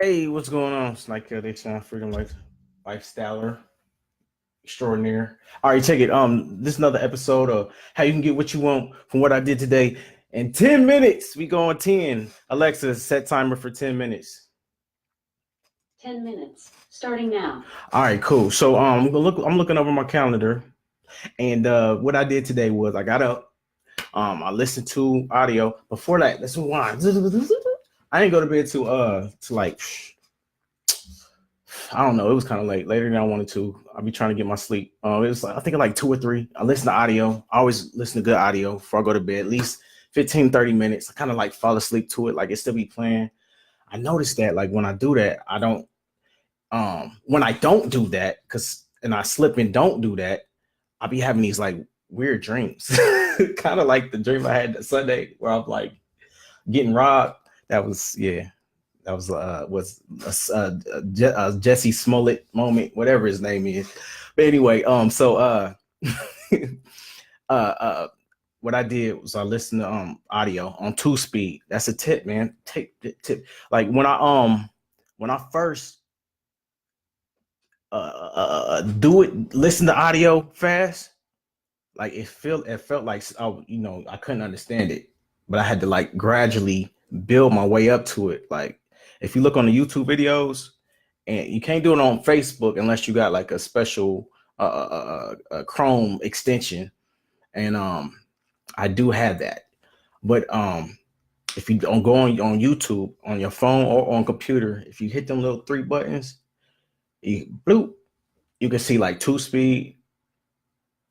Hey, what's going on? It's Nykel, DeShawn, freedom lifestyler extraordinaire. All right, check it. This is another episode of how you can get what you want from what I did today in 10 minutes. We go on 10. Alexa, set timer for 10 minutes. 10 minutes, starting now. All right, cool. So I'm looking over my calendar, and what I did today was I got up, I listened to audio. Before that, let's rewind. I didn't go to bed to like I don't know. It was kind of late, later than I wanted to. I'll be trying to get my sleep. It was like, I think like 2 or 3. I listen to audio. I always listen to good audio before I go to bed, at least 15, 30 minutes. I kind of like fall asleep to it. Like it still be playing. I noticed that like when I do that, when I don't do that, and I slip and don't do that, I'll be having these like weird dreams. Kind of like the dream I had that Sunday where I'm like getting robbed. That was, yeah. That was a Jesse Smollett moment, whatever his name is. But anyway, uh, uh, what I did was I listened to audio on 2 speed. That's a tip, man. Tip. Like when I first do it, listen to audio fast. Like it felt like I couldn't understand it, but I had to like gradually build my way up to it. Like if you look on the YouTube videos, and you can't do it on Facebook unless you got like a special Chrome extension, and I do have that. But if you don't go on YouTube on your phone or on computer, if you hit them little 3 buttons, bloop, you can see like 2 speed,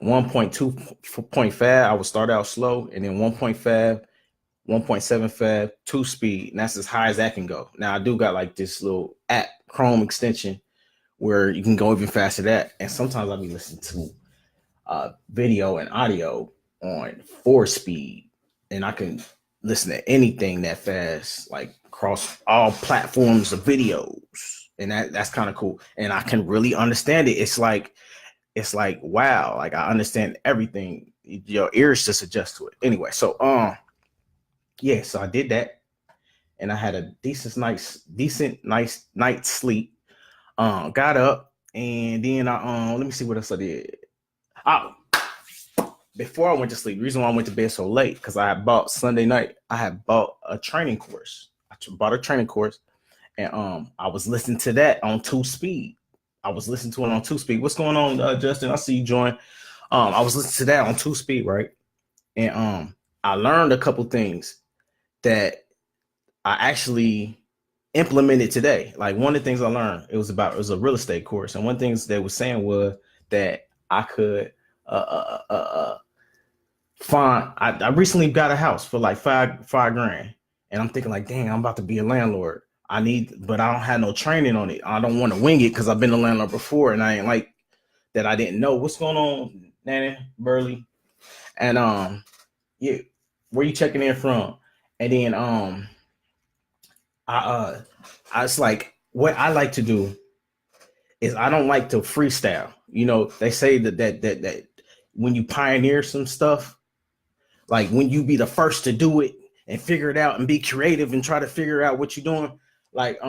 1.2.5. I would start out slow, and then 1.5, 1.75, 2 speed, and that's as high as that can go. Now I do got like this little app Chrome extension where you can go even faster than that. And sometimes I'll be listening to video and audio on 4 speed, and I can listen to anything that fast, like across all platforms of videos. And that's kind of cool. And I can really understand it. It's like wow, like I understand everything. Your ears just adjust to it. Anyway, so yeah, so I did that, and I had a decent nice night's sleep. Got up, and then I let me see what else I did. I Before I went to sleep, the reason why I went to bed so late because I had bought Sunday night. I had bought a training course. Bought a training course, and I was listening to that on 2 speed. I was listening to it on 2 speed. What's going on, Justin? I see you join. I was listening to that on 2 speed, right? And I learned a couple things that I actually implemented today. Like one of the things I learned, it was a real estate course, and one of the things they were saying was that I could find. I recently got a house for like five grand, and I'm thinking like, dang, I'm about to be a landlord. But I don't have no training on it. I don't want to wing it because I've been a landlord before, and I ain't like that. I didn't know what's going on, Nanny Burley, and yeah, where you checking in from? And then I I was like, what I like to do is I don't like to freestyle. They say that when you pioneer some stuff, like when you be the first to do it and figure it out and be creative and try to figure out what you're doing, like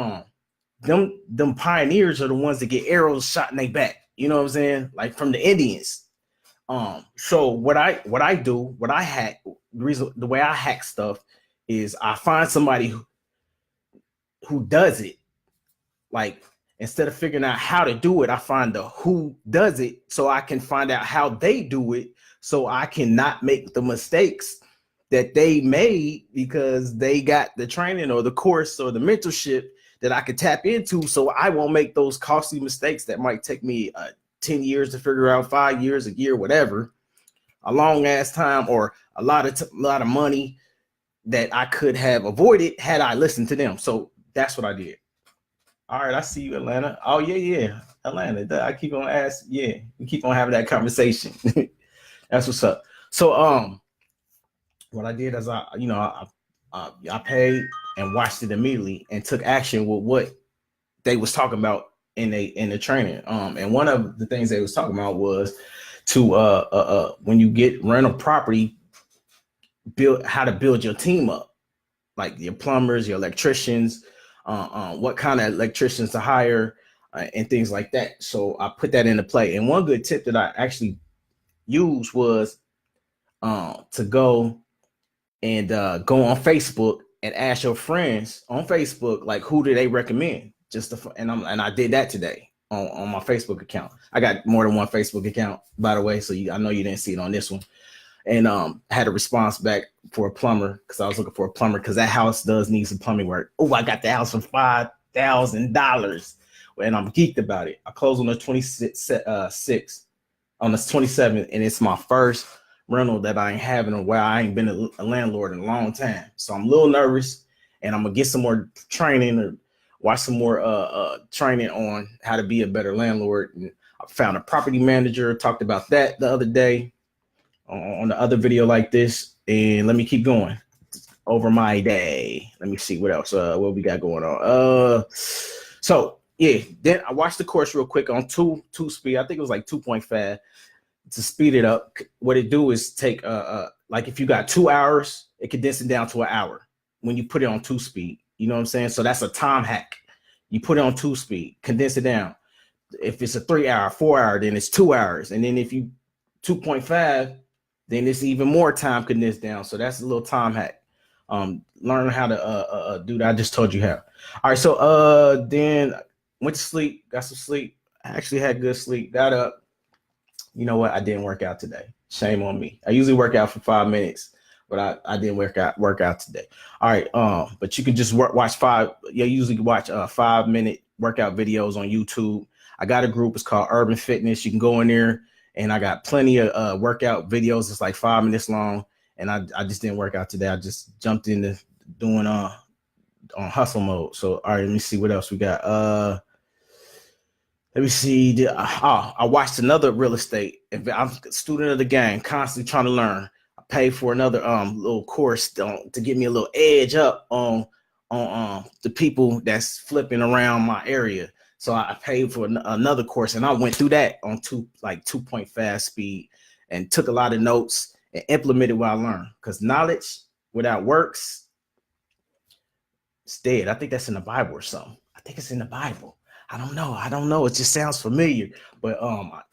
them pioneers are the ones that get arrows shot in their back. You know what I'm saying? Like from the Indians. So what I hack, the way I hack stuff is I find somebody who does it. Like instead of figuring out how to do it, I find the who does it so I can find out how they do it so I cannot make the mistakes that they made because they got the training or the course or the mentorship that I could tap into, so I won't make those costly mistakes that might take me 10 years to figure out, 5 years, a year, whatever, a long ass time, or a lot of money that I could have avoided had I listened to them. So that's what I did. All right, I see you, Atlanta. Oh yeah, Atlanta. I keep on asking. Yeah, we keep on having that conversation. That's what's up. So what I did is I paid and watched it immediately and took action with what they was talking about in the training. And one of the things they was talking about was to when you get rental property, build how to build your team up, like your plumbers, your electricians, what kind of electricians to hire, and things like that. So I put that into play. And one good tip that I actually used was to go and go on Facebook and ask your friends on Facebook, like, who do they recommend? And I did that today on my Facebook account. I got more than one Facebook account, by the way, so I know you didn't see it on this one. And had a response back for a plumber, because I was looking for a plumber, because that house does need some plumbing work. Oh, I got the house for $5,000, and I'm geeked about it. I closed on the 26th, on the 27th, and it's my first rental that I ain't having a while. I ain't been a landlord in a long time, so I'm a little nervous, and I'm gonna get some more training, or watch some more training on how to be a better landlord. And I found a property manager, talked about that the other day on the other video like this. And let me keep going over my day. Let me see what else what we got going on. So yeah, then I watched the course real quick on two speed. I think it was like 2.5 to speed it up. What it do is take like if you got 2 hours, it condenses it down to an hour when you put it on 2 speed. You know what I'm saying? So that's a time hack. You put it on 2 speed, condense it down. If it's a 3 hour, 4 hour, then it's 2 hours. And then if you 2.5, then it's even more time condensed down. So that's a little time hack. Learn how to do that. I just told you how. All right. So then went to sleep, got some sleep. I actually had good sleep, got up. You know what? I didn't work out today. Shame on me. I usually work out for 5 minutes, but I didn't work out today. All right. But you can just watch five. You usually watch 5-minute workout videos on YouTube. I got a group. It's called Urban Fitness. You can go in there, and I got plenty of workout videos. It's like 5 minutes long, and I just didn't work out today. I just jumped into doing on hustle mode. So all right, let me see what else we got. Let me see. I watched another real estate. I'm a student of the game, constantly trying to learn. I paid for another little course to get me a little edge up on the people that's flipping around my area. So I paid for another course, and I went through that on 2.5 speed, and took a lot of notes and implemented what I learned. Because knowledge without works, it's dead. I think that's in the Bible or something. I think it's in the Bible. I don't know. It just sounds familiar. But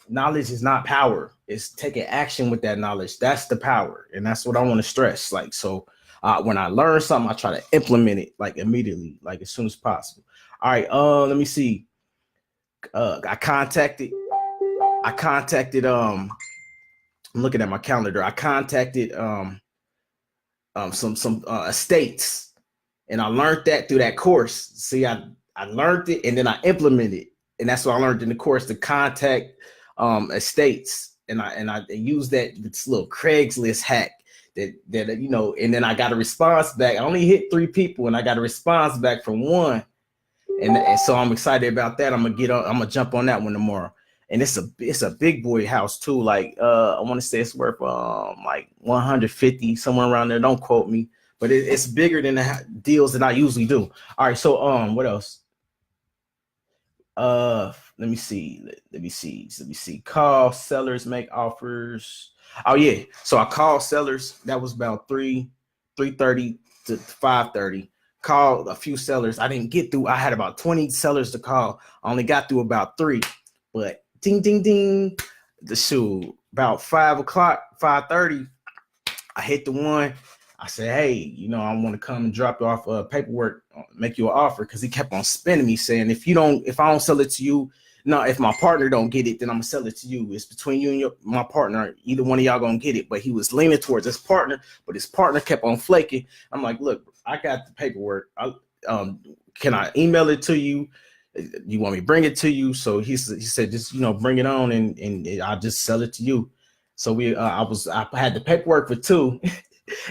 knowledge is not power. It's taking action with that knowledge. That's the power, and that's what I want to stress. Like, so when I learn something, I try to implement it like immediately, like as soon as possible. All right. Let me see. I contacted I'm looking at my calendar. I contacted some estates, and I learned that through that course. See, I learned it, and then I implemented it, and that's what I learned in the course, to contact estates, and I used this little Craigslist hack that you know, and then I got a response back. I only hit 3 people, and I got a response back from 1. And so I'm excited about that. I'm gonna jump on that one tomorrow. And it's a big boy house too. Like I want to say it's worth like 150, somewhere around there. Don't quote me, but it's bigger than the deals that I usually do. All right, so what else? Let me see. Call sellers, make offers. Oh yeah. So I called sellers. That was about 3:30 to 5:30. Called a few sellers. I didn't get through. I had about 20 sellers to call. I only got through about 3. But ding, ding, ding. The shoe about 5 o'clock, 5:30. I hit the one. I said, hey, you know, I want to come and drop you off paperwork, make you an offer, because he kept on spinning me, saying, if I don't sell it to you, no, if my partner don't get it, then I'm gonna sell it to you. It's between you and my partner. Either one of y'all gonna get it. But he was leaning towards his partner, but his partner kept on flaking. I'm like, look, I got the paperwork. Can I email it to you? You want me to bring it to you? So he said, just, you know, bring it on, and I'll just sell it to you. So I had the paperwork for 2.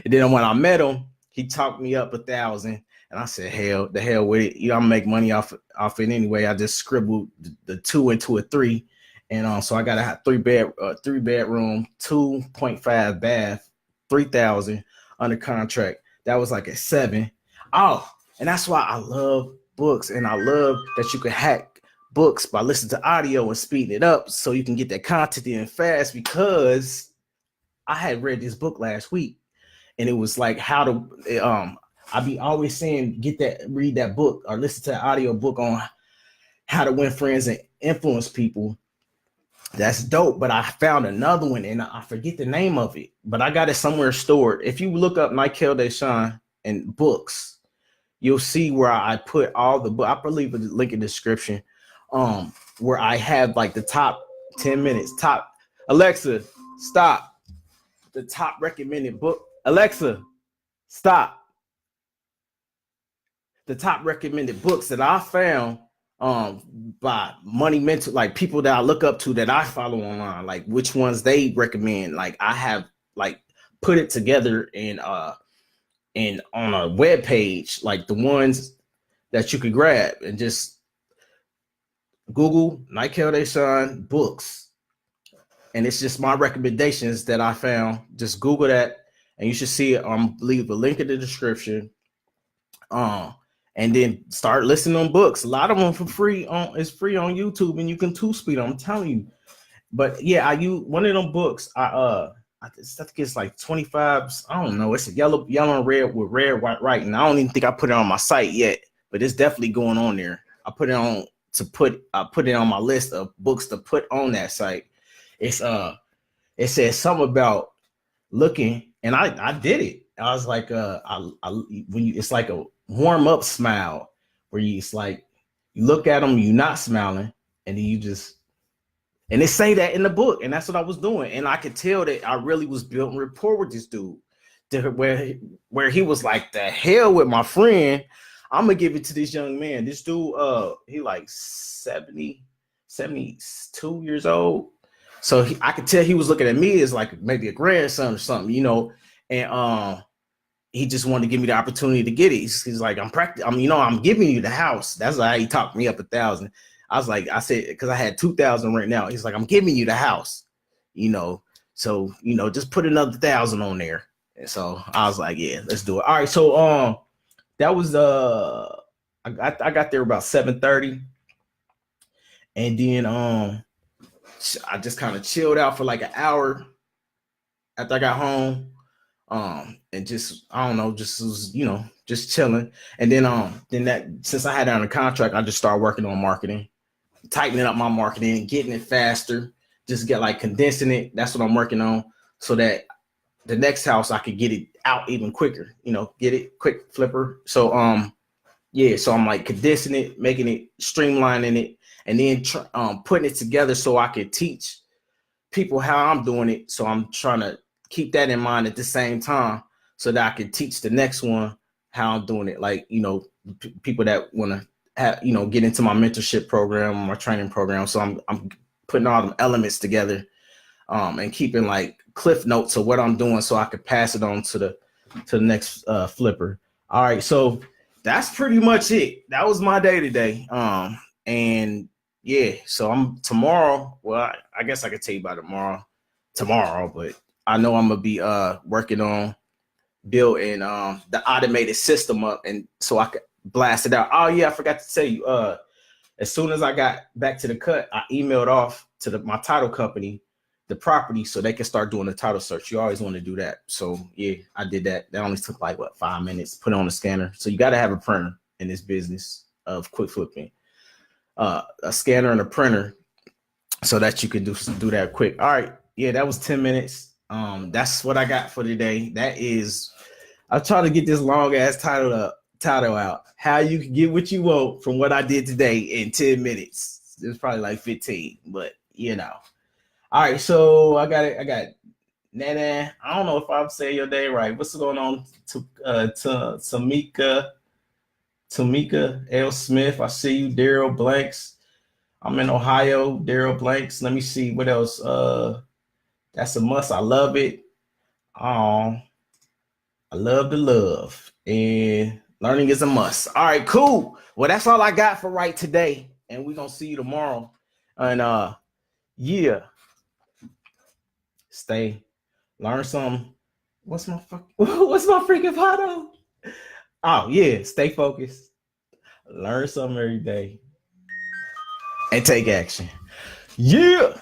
And then when I met him, he talked me up 1,000, and I said, the hell with it. You know, I'm make money off it anyway. I just scribbled the 2 into a 3, and so I got a 3-bedroom, 2.5 bath, 3,000 under contract. That was like a 7. Oh, and that's why I love books, and I love that you can hack books by listening to audio and speeding it up so you can get that content in fast. Because I had read this book last week. And it was like how to I be always saying, read that book or listen to the audio book on how to win friends and influence people. That's dope. But I found another one and I forget the name of it, but I got it somewhere stored. If you look up Nykel, DeShawn and books, you'll see where I put all the book. I believe the link in the description, where I have like the top 10 minutes. Top Alexa, stop. The top recommended book. Alexa, stop. The top recommended books that I found by money mentor, like people that I look up to that I follow online, like which ones they recommend. Like I have like put it together and on a web page, like the ones that you could grab and just Google Nykel DeShawn books. And it's just my recommendations that I found. Just Google that and you should see it. Leave a link in the description. And then start listening on books. A lot of them for free it's free on YouTube, and you can two-speed them, I'm telling you. But yeah, I use one of them books. I think it's like 25. I don't know. It's a yellow and red with red, white, writing. I don't even think I put it on my site yet, but it's definitely going on there. I put it on my list of books to put on that site. It's it says something about looking, and I did it. I was like, it's like a warm up smile where it's like you look at them, you're not smiling, and then and they say that in the book, and that's what I was doing, and I could tell that I really was building rapport with this dude, where he was like, the hell with my friend, I'm gonna give it to this young man. This dude, he like 70, 72 years old, so I could tell he was looking at me as like maybe a grandson or something, and he just wanted to give me the opportunity to get it. He's like, I'm giving you the house. That's how he talked me up 1,000. I said, because I had 2,000 right now. He's like, I'm giving you the house, so, just put another 1,000 on there. And so I was like, yeah, let's do it. All right. So, that was, I got there about 7:30. And then, I just kind of chilled out for like an hour after I got home. And just, I don't know, just was, just chilling. And then that, since I had it on a contract, I just started working on marketing, tightening up my marketing, getting it faster, just get like condensing it. That's what I'm working on, so that the next house I could get it out even quicker, get it quick flipper. So, so I'm like condensing it, making it, streamlining it, and then putting it together so I could teach people how I'm doing it. So I'm trying to keep that in mind at the same time so that I can teach the next one how I'm doing it. Like, people that want to have, get into my mentorship program, my training program. So I'm putting all them elements together, and keeping like cliff notes of what I'm doing so I could pass it on to the next flipper. All right. So that's pretty much it. That was my day today. And yeah, so I'm tomorrow. Well, I guess I could tell you about tomorrow, but I know I'm gonna be working on building the automated system up, and so I could blast it out. Oh yeah, I forgot to tell you. As soon as I got back to the cut, I emailed off to my title company the property so they can start doing the title search. You always want to do that. So yeah, I did that. That only took like 5 minutes. Put it on the scanner. So you got to have a printer in this business of quick flipping. A scanner and a printer so that you can do that quick. All right. Yeah, that was 10 minutes. That's what I got for today. I'll try to get this long ass title out. How you can get what you want from what I did today in 10 minutes. It's probably like 15, but All right, so I got Nana. I don't know if I'm saying your name right. What's going on to Tamika L. Smith? I see you, Daryl Blanks. I'm in Ohio, Daryl Blanks. Let me see what else. That's a must. I love it. I love the love, and learning is a must. All right, cool. Well, that's all I got for right today, and we're gonna see you tomorrow. And yeah, learn something. What's my freaking motto? Oh yeah, stay focused. Learn something every day, and take action. Yeah.